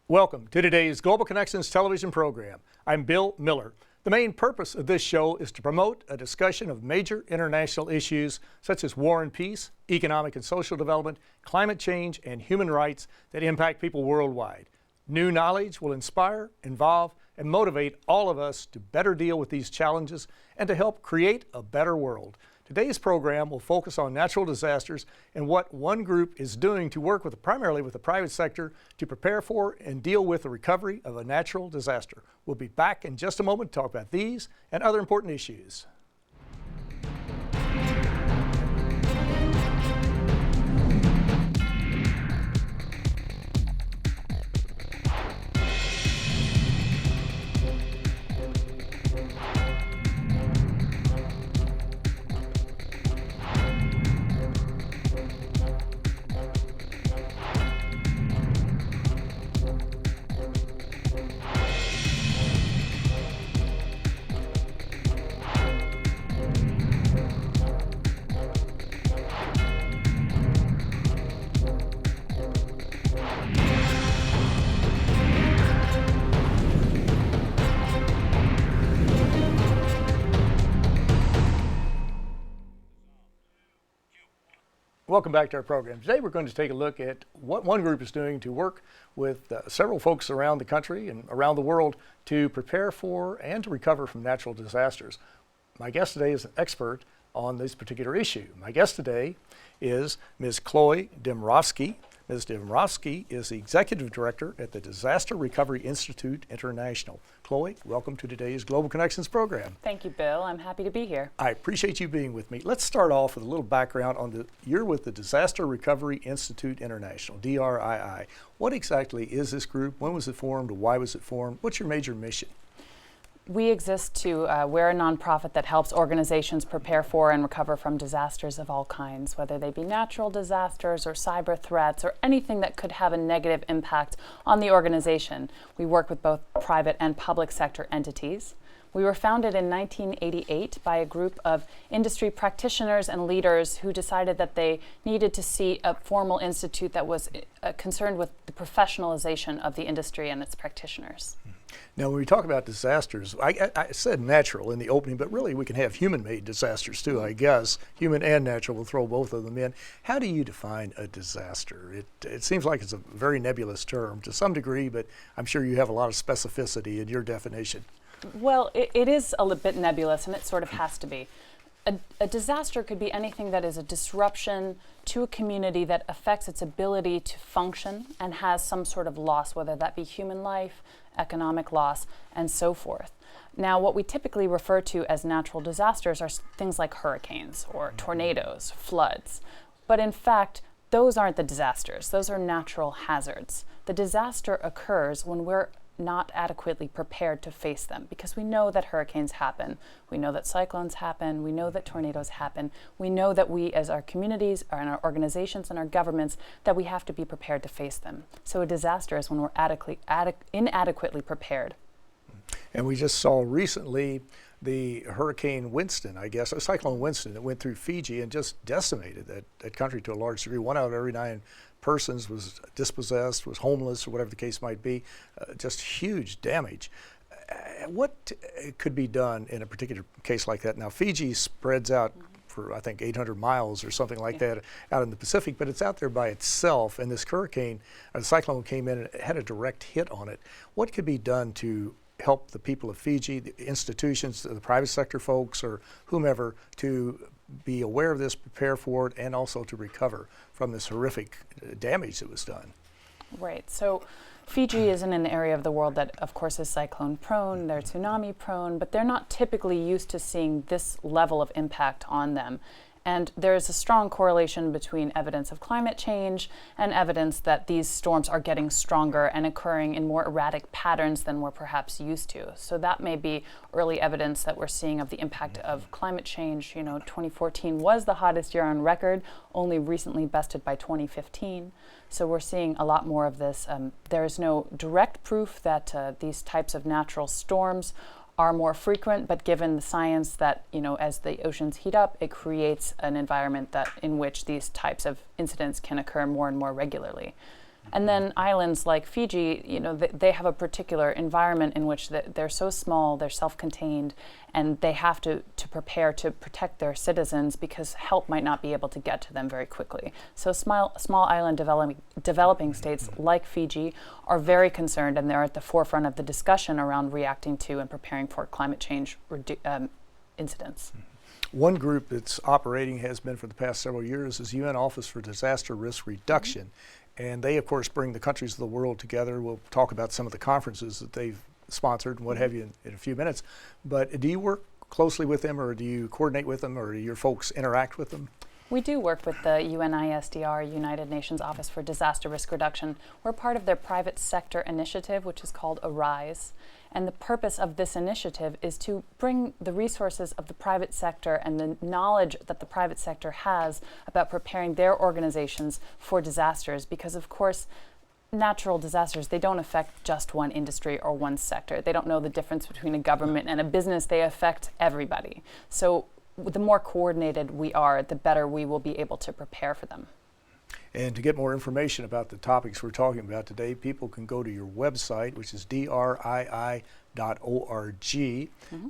Welcome to today's Global Connections television program. I'm Bill Miller. The main purpose of this show is to promote a discussion of major international issues such as war and peace, economic and social development, climate change, and human rights that impact people worldwide. New knowledge will inspire, involve, and motivate all of us to better deal with these challenges and to help create a better world. Today's program will focus on natural disasters and what one group is doing to work primarily with the private sector to prepare for and deal with the recovery of a natural disaster. We'll be back in just a moment to talk about these and other important issues. Welcome back to our program. Today we're going to take a look at what one group is doing to work with several folks around the country and around the world to prepare for and to recover from natural disasters. My guest today is an expert on this particular issue. My guest today is Ms. Chloe Demrovsky. Ms. Demrovsky is the Executive Director at the Disaster Recovery Institute International. Chloe, welcome to today's Global Connections program. Thank you, Bill. I'm happy to be here. I appreciate you being with me. Let's start off with a little background on you're with the Disaster Recovery Institute International, DRII. What exactly is this group? When was it formed? Why was it formed? What's your major mission? We exist to, we're a nonprofit that helps organizations prepare for and recover from disasters of all kinds, whether they be natural disasters or cyber threats or anything that could have a negative impact on the organization. We work with both private and public sector entities. We were founded in 1988 by a group of industry practitioners and leaders who decided that they needed to see a formal institute that was concerned with the professionalization of the industry and its practitioners. Now, when we talk about disasters, I said natural in the opening, but really we can have human-made disasters too, I guess. Human and natural, we'll throw both of them in. How do you define a disaster? It seems like it's a very nebulous term to some degree, but I'm sure you have a lot of specificity in your definition. Well, it is a little bit nebulous, and it sort of has to be. A disaster could be anything that is a disruption to a community that affects its ability to function and has some sort of loss, whether that be human life, economic loss, and so forth. Now, what we typically refer to as natural disasters are things like hurricanes or tornadoes, floods. But in fact, those aren't the disasters. Those are natural hazards. The disaster occurs when we're not adequately prepared to face them, because we know that hurricanes happen, we know that cyclones happen, we know that tornadoes happen, we know that we as our communities and our organizations and our governments that we have to be prepared to face them. So a disaster is when we're inadequately prepared. And we just saw recently the Hurricane Winston, I guess, or Cyclone Winston that went through Fiji and just decimated that country to a large degree. 1 out of every 9 persons was dispossessed, was homeless, or whatever the case might be. Just huge damage. What could be done in a particular case like that? Now, Fiji spreads out for, I think, 800 miles or something like that out in the Pacific, but it's out there by itself, and this hurricane, or the cyclone came in and it had a direct hit on it. What could be done to help the people of Fiji, the institutions, the private sector folks, or whomever, to be aware of this, prepare for it, and also to recover from this horrific damage that was done? Right. So Fiji is in an area of the world that, of course, is cyclone prone, they're tsunami prone, but they're not typically used to seeing this level of impact on them. And there's a strong correlation between evidence of climate change and evidence that these storms are getting stronger and occurring in more erratic patterns than we're perhaps used to. So that may be early evidence that we're seeing of the impact of climate change. You know, 2014 was the hottest year on record, only recently bested by 2015. So we're seeing a lot more of this. There is no direct proof that these types of natural storms are more frequent, but given the science that, you know, as the oceans heat up, it creates an environment that in which these types of incidents can occur more and more regularly. And then islands like Fiji, they have a particular environment in which they're so small, they're self-contained, and they have to prepare to protect their citizens because help might not be able to get to them very quickly. So small island developing states like Fiji are very concerned, and they're at the forefront of the discussion around reacting to and preparing for climate change incidents. One group that's operating, has been for the past several years, is UN Office for Disaster Risk Reduction. And they, of course, bring the countries of the world together. We'll talk about some of the conferences that they've sponsored and what have you in a few minutes. But do you work closely with them, or do you coordinate with them, or do your folks interact with them? We do work with the UNISDR, United Nations Office for Disaster Risk Reduction. We're part of their private sector initiative, which is called ARISE. And the purpose of this initiative is to bring the resources of the private sector and the knowledge that the private sector has about preparing their organizations for disasters. Because, of course, natural disasters, they don't affect just one industry or one sector. They don't know the difference between a government and a business. They affect everybody. So the more coordinated we are, the better we will be able to prepare for them. And to get more information about the topics we're talking about today, people can go to your website, which is drii.org,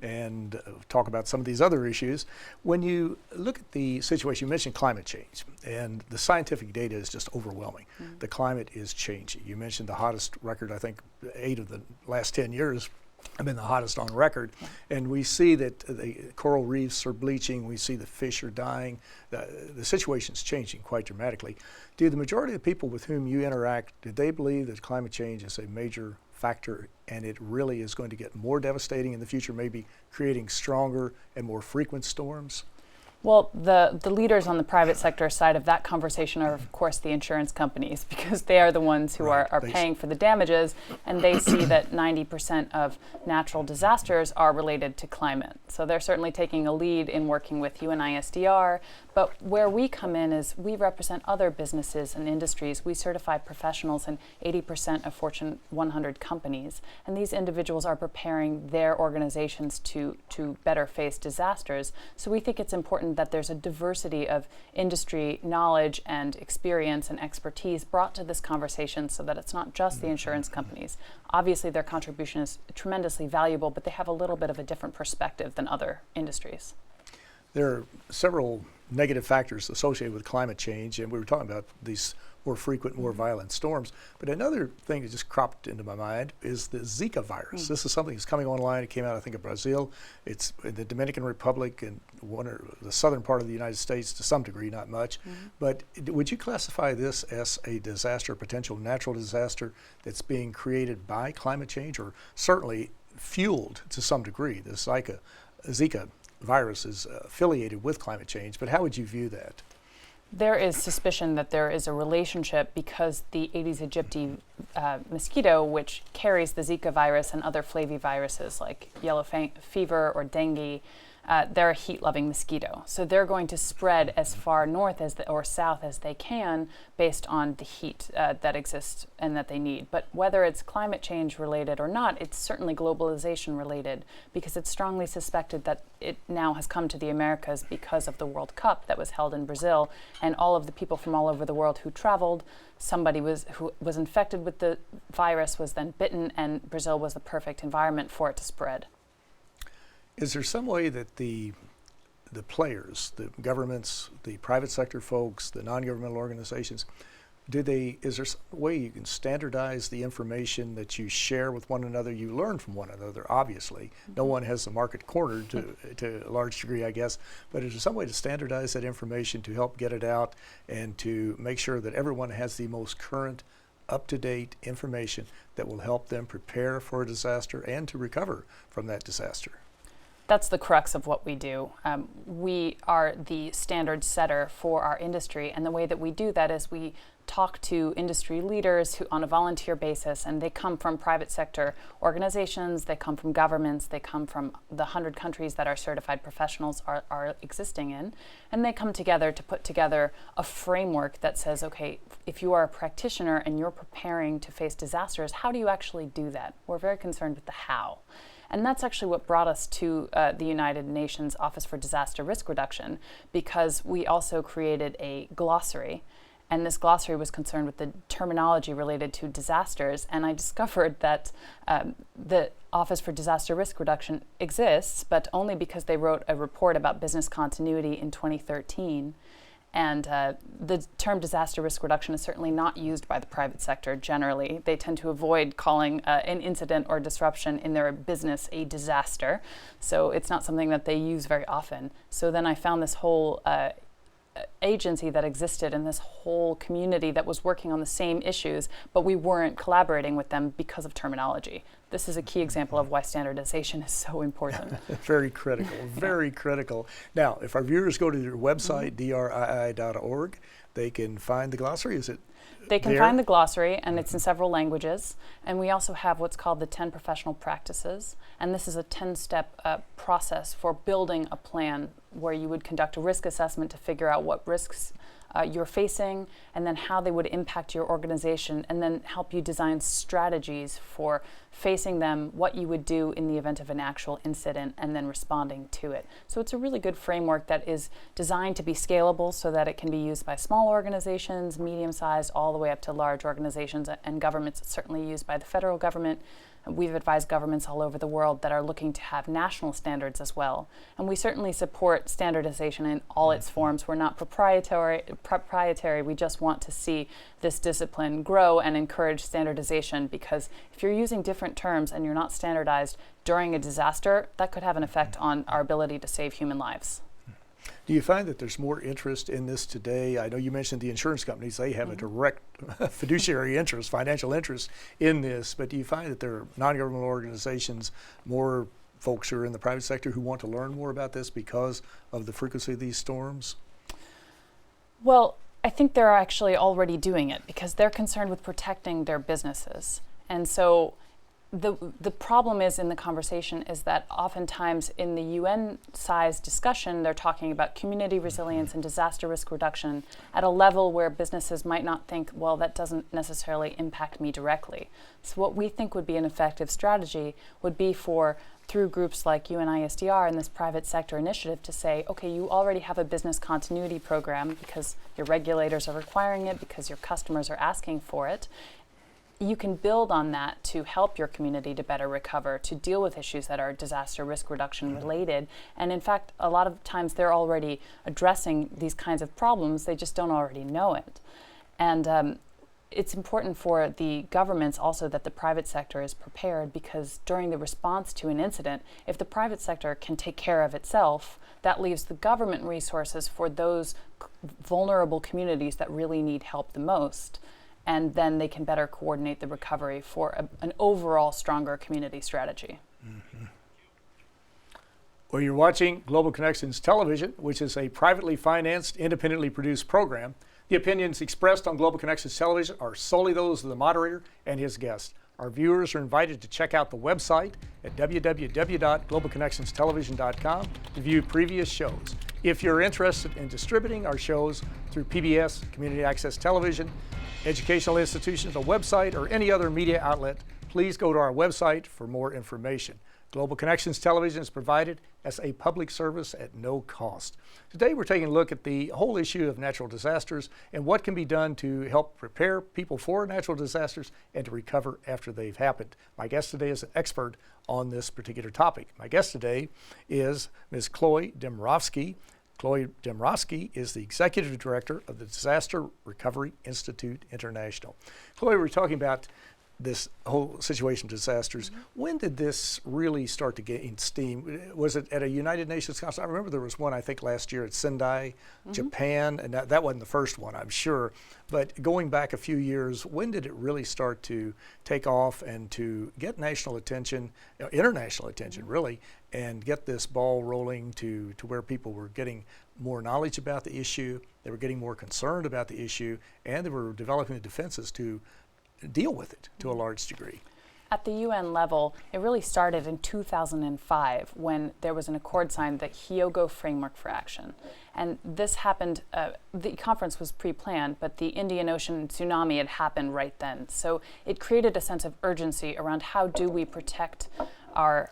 and talk about some of these other issues. When you look at the situation, you mentioned climate change, and the scientific data is just overwhelming. The climate is changing. You mentioned the hottest record, I think 8 of the last 10 years have been the hottest on record. And we see that the coral reefs are bleaching, we see the fish are dying. The situation's changing quite dramatically. Do the majority of the people with whom you interact, do they believe that climate change is a major factor and it really is going to get more devastating in the future, maybe creating stronger and more frequent storms? Well, the leaders on the private sector side of that conversation are, of course, the insurance companies, because they are the ones who are paying for the damages, and they see that 90% of natural disasters are related to climate. So they're certainly taking a lead in working with UNISDR. But where we come in is we represent other businesses and industries. We certify professionals in 80% of Fortune 100 companies. And these individuals are preparing their organizations to better face disasters. So we think it's important that there's a diversity of industry knowledge and experience and expertise brought to this conversation, so that it's not just the insurance companies. Obviously, their contribution is tremendously valuable, but they have a little bit of a different perspective than other industries. There are several negative factors associated with climate change, and we were talking about these more frequent, more violent storms. But another thing that just cropped into my mind is the Zika virus. This is something that's coming online. It came out, I think, of Brazil. It's in the Dominican Republic and the southern part of the United States to some degree, not much. But would you classify this as a disaster, potential natural disaster that's being created by climate change, or certainly fueled to some degree? The Zika virus is affiliated with climate change, but how would you view that? There is suspicion that there is a relationship, because the Aedes aegypti mosquito, which carries the Zika virus and other flaviviruses like yellow fever or dengue, they're a heat-loving mosquito. So they're going to spread as far north or south as they can based on the heat that exists and that they need. But whether it's climate change related or not, it's certainly globalization related, because it's strongly suspected that it now has come to the Americas because of the World Cup that was held in Brazil, and all of the people from all over the world who traveled, somebody who was infected with the virus was then bitten, and Brazil was the perfect environment for it to spread. Is there some way that the players, the governments, the private sector folks, the non-governmental organizations, is there some way you can standardize the information that you share with one another? You learn from one another, obviously. No one has the market cornered to a large degree, I guess. But is there some way to standardize that information to help get it out and to make sure that everyone has the most current, up-to-date information that will help them prepare for a disaster and to recover from that disaster? That's the crux of what we do. We are the standard setter for our industry, and the way that we do that is we talk to industry leaders who, on a volunteer basis, and they come from private sector organizations, they come from governments, they come from the 100 countries that our certified professionals are existing in, and they come together to put together a framework that says, okay, if you are a practitioner and you're preparing to face disasters, how do you actually do that? We're very concerned with the how. And that's actually what brought us to the United Nations Office for Disaster Risk Reduction, because we also created a glossary. And this glossary was concerned with the terminology related to disasters. And I discovered that the Office for Disaster Risk Reduction exists, but only because they wrote a report about business continuity in 2013. And the term disaster risk reduction is certainly not used by the private sector generally. They tend to avoid calling an incident or disruption in their business a disaster. So it's not something that they use very often. So then I found this whole agency that existed and this whole community that was working on the same issues, but we weren't collaborating with them because of terminology. This is a key example of why standardization is so important. Very critical, very critical. Now, if our viewers go to your website, drii.org, they can find the glossary. Is it They can there? find the glossary, and it's in several languages. And we also have what's called the 10 professional practices. And this is a 10-step process for building a plan where you would conduct a risk assessment to figure out what risks you're facing, and then how they would impact your organization, and then help you design strategies for facing them, what you would do in the event of an actual incident, and then responding to it. So it's a really good framework that is designed to be scalable so that it can be used by small organizations, medium-sized, all the way up to large organizations and governments. It's certainly used by the federal government. We've advised governments all over the world that are looking to have national standards as well. And we certainly support standardization in all its forms. We're not proprietary. We just want to see this discipline grow and encourage standardization, because if you're using different terms and you're not standardized during a disaster, that could have an effect on our ability to save human lives. Do you find that there's more interest in this today? I know you mentioned the insurance companies. They have a direct fiduciary interest, financial interest in this, but do you find that there are non-governmental organizations, more folks who are in the private sector who want to learn more about this because of the frequency of these storms? Well, I think they're actually already doing it because they're concerned with protecting their businesses. And so the problem is in the conversation is that oftentimes in the UN-sized discussion, they're talking about community resilience and disaster risk reduction at a level where businesses might not think, well, that doesn't necessarily impact me directly. So what we think would be an effective strategy would be for, through groups like UNISDR and this private sector initiative, to say, okay, you already have a business continuity program because your regulators are requiring it, because your customers are asking for it. You can build on that to help your community to better recover, to deal with issues that are disaster risk reduction related. And in fact, a lot of times they're already addressing these kinds of problems, they just don't already know it. And it's important for the governments also that the private sector is prepared, because during the response to an incident, if the private sector can take care of itself, that leaves the government resources for those vulnerable communities that really need help the most. And then they can better coordinate the recovery for an overall stronger community strategy. Well, you're watching Global Connections Television, which is a privately financed, independently produced program. The opinions expressed on Global Connections Television are solely those of the moderator and his guest. Our viewers are invited to check out the website at www.globalconnectionstelevision.com to view previous shows. If you're interested in distributing our shows through PBS, Community Access Television, educational institutions, a website, or any other media outlet, please go to our website for more information. Global Connections Television is provided as a public service at no cost. Today we're taking a look at the whole issue of natural disasters and what can be done to help prepare people for natural disasters and to recover after they've happened. My guest today is an expert on this particular topic. My guest today is Ms. Chloe Demrovsky. Chloe Demrovsky is the Executive Director of the Disaster Recovery Institute International. Chloe, we're talking about this whole situation of disasters. When did this really start to gain steam? Was it at a United Nations conference? I remember there was one, I think, last year at Sendai, Japan, and that wasn't the first one, I'm sure. But going back a few years, when did it really start to take off and to get national attention, international attention, really, and get this ball rolling to where people were getting more knowledge about the issue, they were getting more concerned about the issue, and they were developing the defenses to deal with it to a large degree? At the UN level, it really started in 2005 when there was an accord signed, the Hyogo Framework for Action. And this happened, the conference was pre-planned, but the Indian Ocean tsunami had happened right then. So it created a sense of urgency around how do we protect our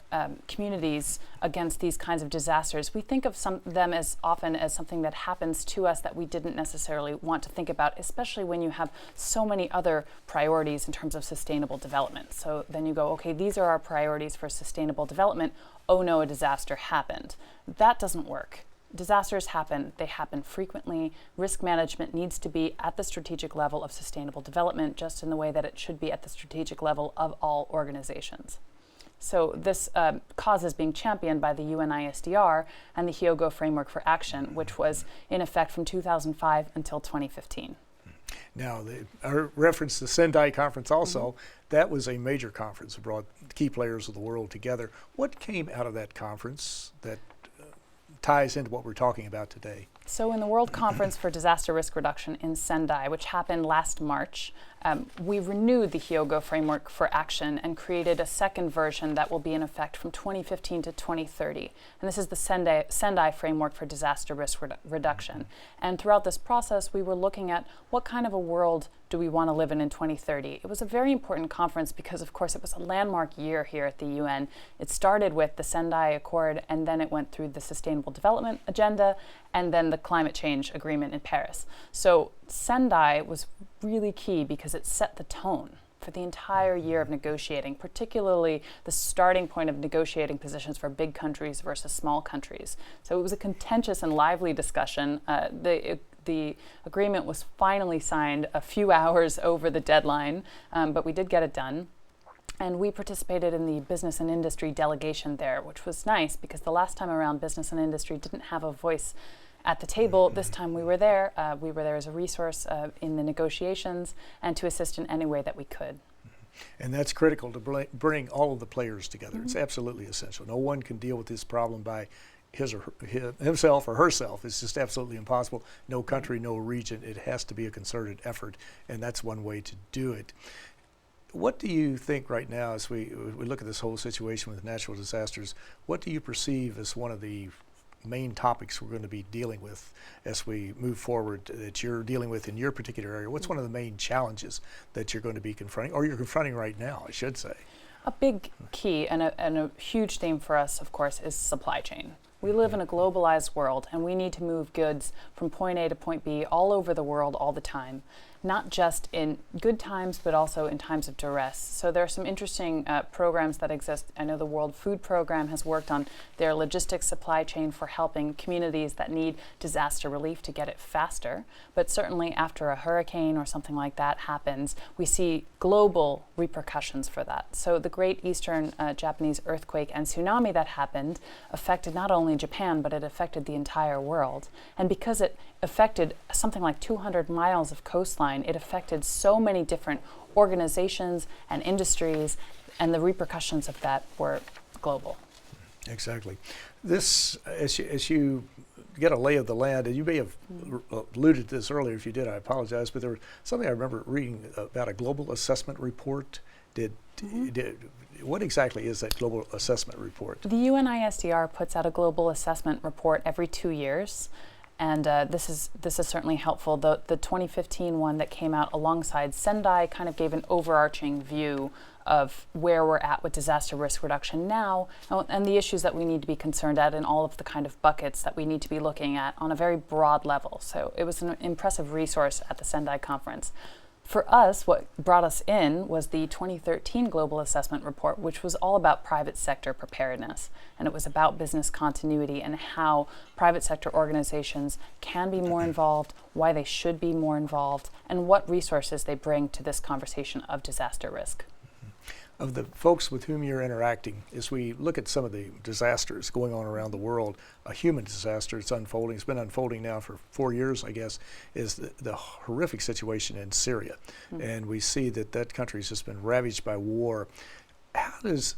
communities against these kinds of disasters, we think of them as often as something that happens to us that we didn't necessarily want to think about, especially when you have so many other priorities in terms of sustainable development. So then you go, okay, these are our priorities for sustainable development. Oh no, a disaster happened. That doesn't work. Disasters happen, they happen frequently. Risk management needs to be at the strategic level of sustainable development, just in the way that it should be at the strategic level of all organizations. So this cause is being championed by the UNISDR and the Hyogo Framework for Action, which was in effect from 2005 until 2015. Now, our reference to the Sendai conference also, that was a major conference that brought key players of the world together. What came out of that conference that ties into what we're talking about today? So in the World Conference for Disaster Risk Reduction in Sendai, which happened last March, we renewed the Hyogo Framework for Action and created a second version that will be in effect from 2015 to 2030. And this is the Sendai Framework for Disaster Risk Reduction. And throughout this process, we were looking at what kind of a world do we want to live in 2030. It was a very important conference because, of course, it was a landmark year here at the UN. It started with the Sendai Accord, and then it went through the Sustainable Development Agenda, and then the Climate Change Agreement in Paris. So Sendai was really key because it set the tone for the entire year of negotiating, particularly the starting point of negotiating positions for big countries versus small countries. So it was a contentious and lively discussion. The agreement was finally signed a few hours over the deadline, but we did get it done. And we participated in the business and industry delegation there, which was nice because the last time around, business and industry didn't have a voice at the table. This time we were there. We were there as a resource in the negotiations and to assist in any way that we could. And that's critical to bring all of the players together. It's absolutely essential. No one can deal with this problem by himself or herself. It's just absolutely impossible. No country, no region. It has to be a concerted effort, and that's one way to do it. What do you think right now, as we look at this whole situation with natural disasters, what do you perceive as one of the main topics we're going to be dealing with as we move forward, that you're dealing with in your particular area? What's one of the main challenges that you're going to be confronting, or you're confronting right now, I should say? A big key and a huge theme for us, of course, is supply chain. We live in a globalized world, and we need to move goods from point A to point B all over the world all the time, not just in good times, but also in times of duress. So there are some interesting programs that exist. I know the World Food Program has worked on their logistics supply chain for helping communities that need disaster relief to get it faster. But certainly after a hurricane or something like that happens, we see global repercussions for that. So the Great Eastern Japanese earthquake and tsunami that happened affected not only Japan, but it affected the entire world. And because it affected something like 200 miles of coastline, it affected so many different organizations and industries, and the repercussions of that were global. Exactly. This, as you get a lay of the land, and you may have alluded to this earlier. If you did, I apologize, but there was something I remember reading about a global assessment report. What exactly is that global assessment report? The UNISDR puts out a global assessment report every 2 years. And this is certainly helpful. The 2015 one that came out alongside Sendai kind of gave an overarching view of where we're at with disaster risk reduction now and the issues that we need to be concerned at and all of the kind of buckets that we need to be looking at on a very broad level. So it was an impressive resource at the Sendai conference. For us, what brought us in was the 2013 Global Assessment Report, which was all about private sector preparedness. And it was about business continuity and how private sector organizations can be more involved, why they should be more involved, and what resources they bring to this conversation of disaster risk. Of the folks with whom you're interacting, as we look at some of the disasters going on around the world, a human disaster, it's unfolding, it's been unfolding now for 4 years, I guess, is the horrific situation in Syria. And we see that country's just been ravaged by war. Is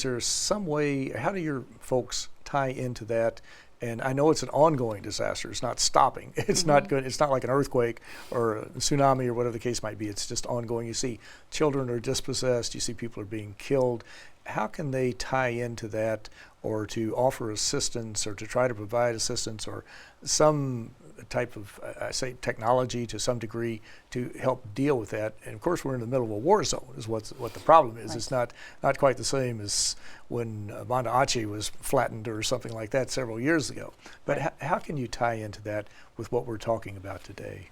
there some way, how do your folks tie into that? And I know it's an ongoing disaster. It's not stopping. It's not good. It's not like an earthquake or a tsunami or whatever the case might be. It's just ongoing. You see children are dispossessed. You see people are being killed. How can they tie into that, or to offer assistance, or to try to provide assistance, or some type of, I say, technology to some degree to help deal with that. And of course, we're in the middle of a war zone, is what the problem is. Right. It's not quite the same as when Banda Aceh was flattened or something like that several years ago. But Right. how can you tie into that with what we're talking about today?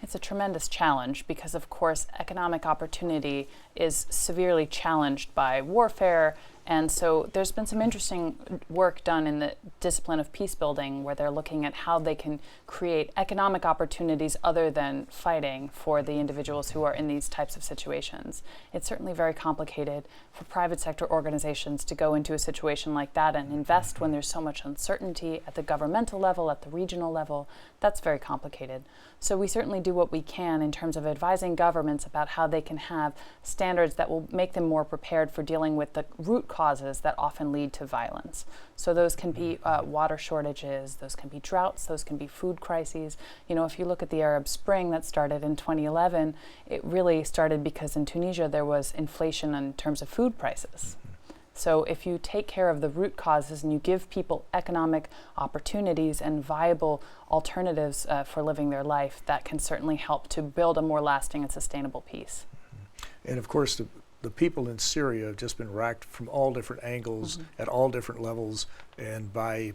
It's a tremendous challenge because, of course, economic opportunity is severely challenged by warfare. And so there's been some interesting work done in the discipline of peace building where they're looking at how they can create economic opportunities other than fighting for the individuals who are in these types of situations. It's certainly very complicated for private sector organizations to go into a situation like that and invest when there's so much uncertainty at the governmental level, at the regional level. That's very complicated. So we certainly do what we can in terms of advising governments about how they can have standards that will make them more prepared for dealing with the root causes that often lead to violence. So those can be water shortages, those can be droughts, those can be food crises. You know, if you look at the Arab Spring that started in 2011, it really started because in Tunisia there was inflation in terms of food prices. So if you take care of the root causes and you give people economic opportunities and viable alternatives for living their life, that can certainly help to build a more lasting and sustainable peace. And of course, the people in Syria have just been racked from all different angles, at all different levels, and by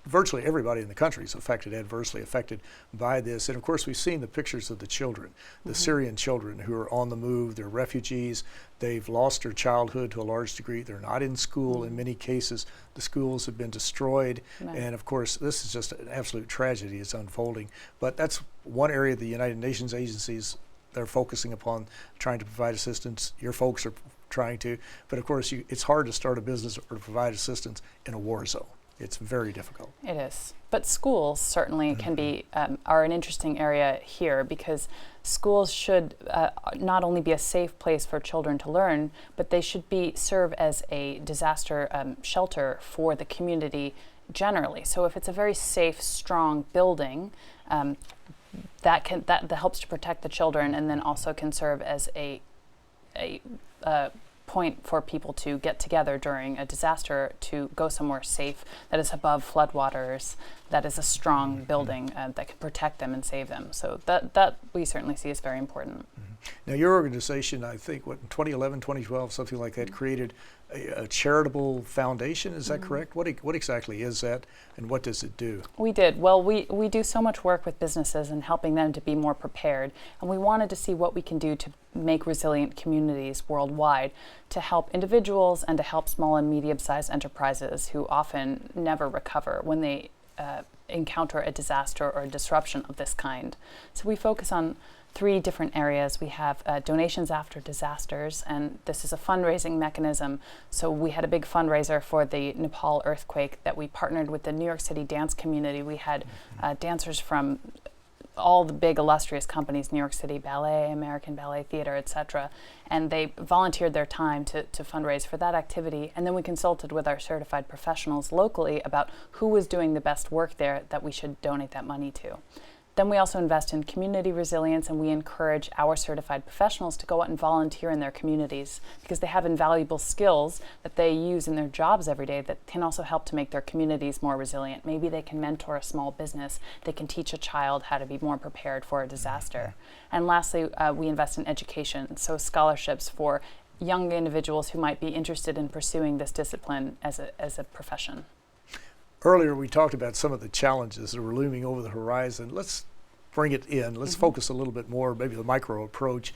virtually everybody in the country is adversely affected by this. And of course, we've seen the pictures of the children, the Syrian children who are on the move. They're refugees. They've lost their childhood to a large degree. They're not in school in many cases. The schools have been destroyed. Right. And of course, this is just an absolute tragedy. It's unfolding. But that's one area the United Nations agencies, they're focusing upon trying to provide assistance. Your folks are trying to, but of course it's hard to start a business or to provide assistance in a war zone. It's very difficult. It is. But schools certainly can be, are an interesting area here because schools should not only be a safe place for children to learn, but they should serve as a disaster shelter for the community generally. So if it's a very safe, strong building, that helps to protect the children and then also can serve as a point for people to get together during a disaster to go somewhere safe that is above floodwaters, that is a strong building that can protect them and save them. So that we certainly see as very important. Now your organization, I think, in 2011, 2012, something like that, created a charitable foundation, is that correct? What exactly is that, and what does it do? We did. Well, we do so much work with businesses and helping them to be more prepared, and we wanted to see what we can do to make resilient communities worldwide, to help individuals and to help small and medium-sized enterprises who often never recover when they encounter a disaster or a disruption of this kind. So we focus on 3 different areas. We have donations after disasters, and this is a fundraising mechanism. So we had a big fundraiser for the Nepal earthquake that we partnered with the New York City dance community. We had dancers from all the big illustrious companies, New York City Ballet, American Ballet Theater, etc. And they volunteered their time to fundraise for that activity. And then we consulted with our certified professionals locally about who was doing the best work there that we should donate that money to. Then we also invest in community resilience, and we encourage our certified professionals to go out and volunteer in their communities because they have invaluable skills that they use in their jobs every day that can also help to make their communities more resilient. Maybe they can mentor a small business. They can teach a child how to be more prepared for a disaster. And lastly, we invest in education, so scholarships for young individuals who might be interested in pursuing this discipline as a profession. Earlier, we talked about some of the challenges that were looming over the horizon. Let's bring it in. Let's focus a little bit more, maybe the micro approach.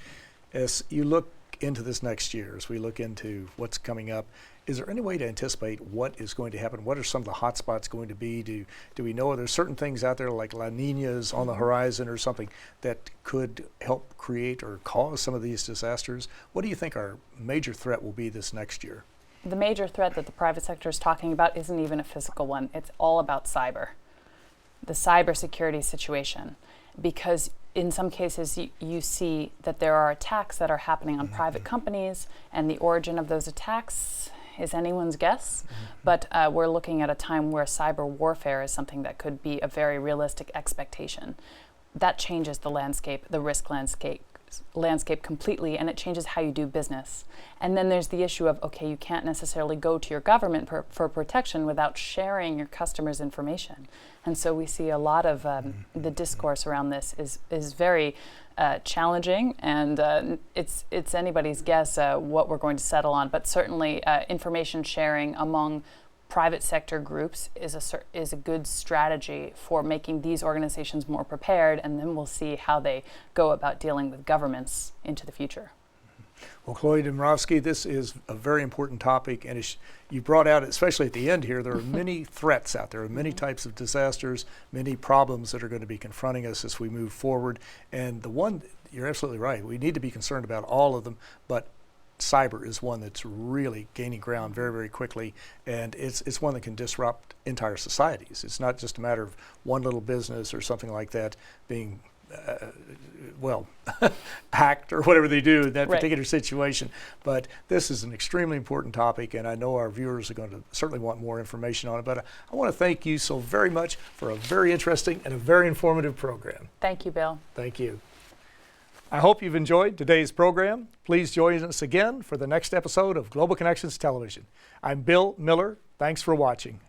As you look into this next year, as we look into what's coming up, is there any way to anticipate what is going to happen? What are some of the hot spots going to be? Do we know there's certain things out there like La Nina's on the horizon or something that could help create or cause some of these disasters? What do you think our major threat will be this next year? The major threat that the private sector is talking about isn't even a physical one. It's all about cyber, the cybersecurity situation, because in some cases you see that there are attacks that are happening on private companies, and the origin of those attacks is anyone's guess. But we're looking at a time where cyber warfare is something that could be a very realistic expectation. That changes the landscape, the risk landscape landscape completely, and it changes how you do business. And then there's the issue of, okay, you can't necessarily go to your government for protection without sharing your customers' information. And so we see a lot of the discourse around this is very challenging, and it's anybody's guess what we're going to settle on. But certainly information sharing among private sector groups is a good strategy for making these organizations more prepared, and then we'll see how they go about dealing with governments into the future. Well, Chloe Demrovsky, this is a very important topic, and you brought out, especially at the end here, there are many threats out there, many types of disasters, many problems that are going to be confronting us as we move forward. And the one, you're absolutely right, we need to be concerned about all of them, but cyber is one that's really gaining ground very, very quickly, and it's one that can disrupt entire societies. It's not just a matter of one little business or something like that being hacked or whatever they do in that particular situation. But this is an extremely important topic, and I know our viewers are going to certainly want more information on it. But I want to thank you so very much for a very interesting and a very informative program. Thank you, Bill. Thank you. I hope you've enjoyed today's program. Please join us again for the next episode of Global Connections Television. I'm Bill Miller. Thanks for watching.